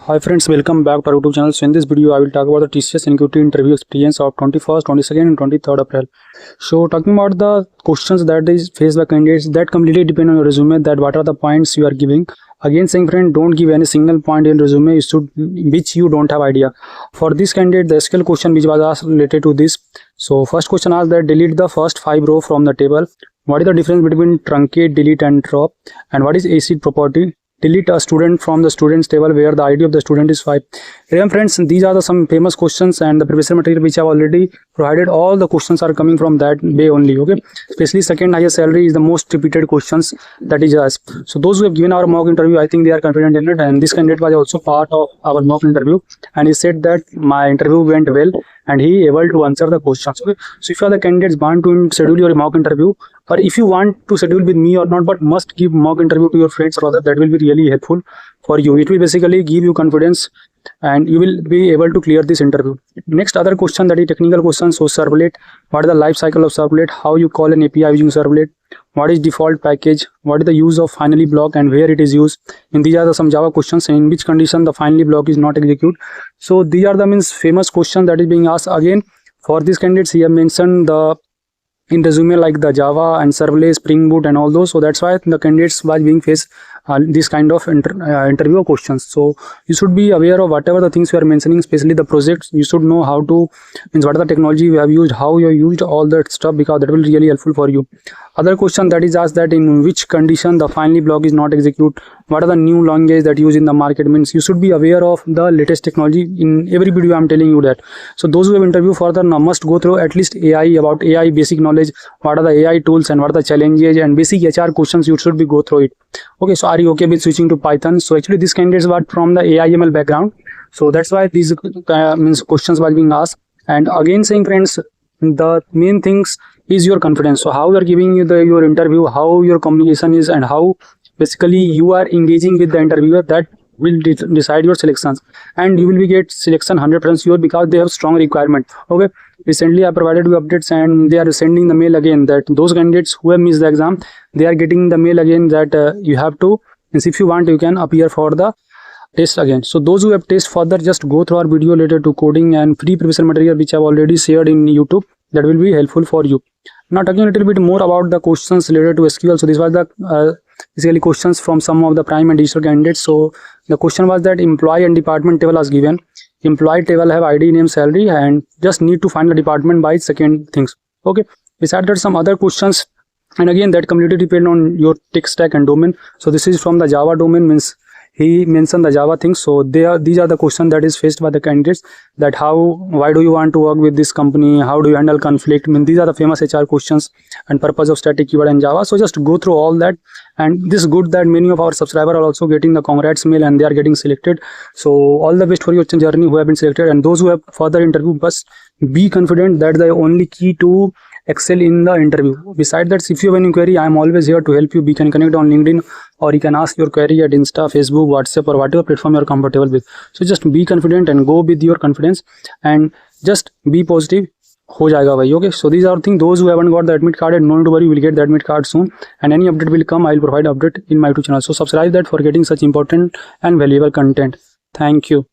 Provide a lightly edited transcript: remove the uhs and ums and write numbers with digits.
Hi friends, welcome back to our YouTube channel. So in this video, I will talk about the TCS NQT interview experience of 21st, 22nd and 23rd April. So talking about the questions that is faced by candidates, that completely depend on your resume, that what are the points you are giving. Again saying friend, don't give any single point in resume which you don't have idea. For this candidate, the skill question which was asked related to this. So first question asked that delete the first 5 rows from the table. What is the difference between truncate, delete and drop? And what is acid property? Delete a student from the students table where the ID of the student is 5. Remember friends, these are some famous questions, and the previous material which I have already provided, all the questions are coming from that way only. Okay, especially second highest salary is the most repeated questions that is asked. So those who have given our mock interview, I think they are confident in it, and this candidate was also part of our mock interview, and he said that my interview went well and he able to answer the questions. Okay, so if you are the candidates want to schedule your mock interview, or if you want to schedule with me or not, but must give mock interview to your friends, rather that will be really helpful for you. It will basically give you confidence and you will be able to clear this interview. Next other question, that is technical question. So servlet, what is the life cycle of servlet, how you call an API using servlet, what is default package, what is the use of finally block and where it is used. And these are some Java questions, in which condition the finally block is not execute. So these are the famous questions that is being asked. Again, for these candidates, he have mentioned the in resume like the Java and serverless, Spring Boot and all those. So that's why the candidates was being faced this kind of interview questions. So you should be aware of whatever the things we are mentioning, especially the projects. You should know how to, what are the technology you have used, how you have used all that stuff, because that will be really helpful for you. Other question that is asked, that in which condition the finally block is not execute, what are the new language that use in the market. Means you should be aware of the latest technology. In every video I'm telling you that. So those who have interview further now must go through at least AI, about AI basic knowledge, what are the AI tools and what are the challenges, and basic HR questions you should be go through it. Okay, so are you okay with switching to Python? So actually these candidates were from the AI/ML background, so that's why these questions were being asked. And again saying friends, the main things is your confidence. So how you are giving your interview, how your communication is, and how basically you are engaging with the interviewer, that will decide your selections, and you will be get selection 100% sure, because they have strong requirement. Okay, recently I provided you updates, and they are sending the mail again that those candidates who have missed the exam, they are getting the mail again that you have to, if you want you can appear for the test again. So those who have test further, just go through our video related to coding and free previous material which I have already shared in YouTube. That will be helpful for you. Now talking a little bit more about the questions related to SQL. So this was the basically questions from some of the prime and digital candidates. So the question was that employee and department table was given. Employee table have ID, name, salary, and just need to find the department by second things. Okay, besides that some other questions, and again that completely depend on your tech stack and domain. So this is from the Java domain, means he mentioned the Java things. So these are the questions that is faced by the candidates, that why do you want to work with this company, how do you handle conflict. I mean, these are the famous HR questions, and purpose of static keyword and Java. So just go through all that, and this is good that many of our subscribers are also getting the congrats mail and they are getting selected. So all the best for your journey who have been selected, and those who have further interview, must be confident that the only key to excel in the interview. Besides that, if you have any query, I am always here to help you. We can connect on LinkedIn, or you can ask your query at Insta, Facebook, WhatsApp, or whatever platform you are comfortable with. So just be confident and go with your confidence, and just be positive. हो जाएगा भाई. Okay, so these are things. Those who haven't got the admit card, and don't worry, you will get the admit card soon, and any update will come. I will provide update in my YouTube channel. So subscribe that for getting such important and valuable content. Thank you.